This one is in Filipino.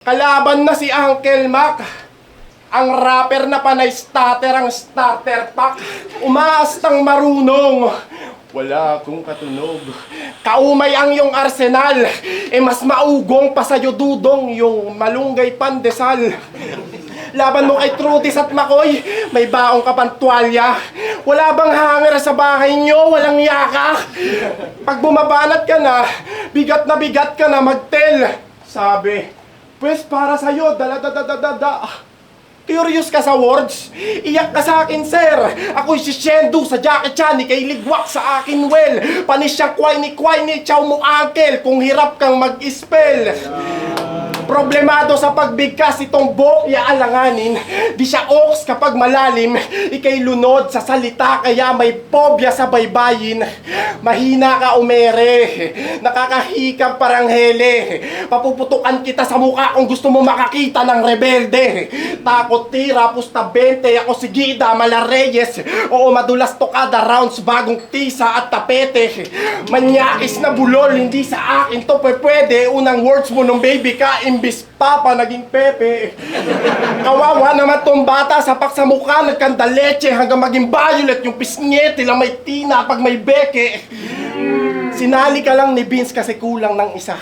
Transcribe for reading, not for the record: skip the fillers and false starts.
Kalaban na si Uncle Mac. Ang rapper na panay starter ang starter pack. Umaastang marunong. Wala akong katunog. Kaumay ang iyong arsenal. Mas maugong pa sa'yo dudong yung malunggay pandesal. Laban mo kay Trudis at Makoy, may baong kapantwalya. Wala bang hanger sa bahay nyo? Walang yaka? Pag bumabanat ka na bigat ka na magtel. Sabi, pues para sa'yo, dala. Curious ka sa words? Iyak ka sa akin, sir. Ako'y si Shendu sa Jackie Chan, kay ligwak sa akin, well. Panis siyang kway-ni, chow mo, uncle, kung hirap kang mag-spell. Problemado sa pagbigkas itong bokya alanganin. Di siya oks kapag malalim. Ika'y lunod sa salita kaya may pobya sa baybayin. Mahina ka umere. Nakakahikab parang hele. Papuputukan kita sa mukha kung gusto mo makakita ng rebelde. Takot tira, pusta 20. Ako si Gida Malareyes. Oo, madulas tokada rounds, bagong tisa at tapete. Manyakis na bulol, hindi sa akin to pwede. Unang words mo nung baby ka, imbis papa naging pepe. Kawawa naman tong bata, sapak sa mukha, nagkanda leche hanggang maging violet yung pisngi, tila may tina pag may beke. Sinali ka lang ni Vince kasi kulang ng isa.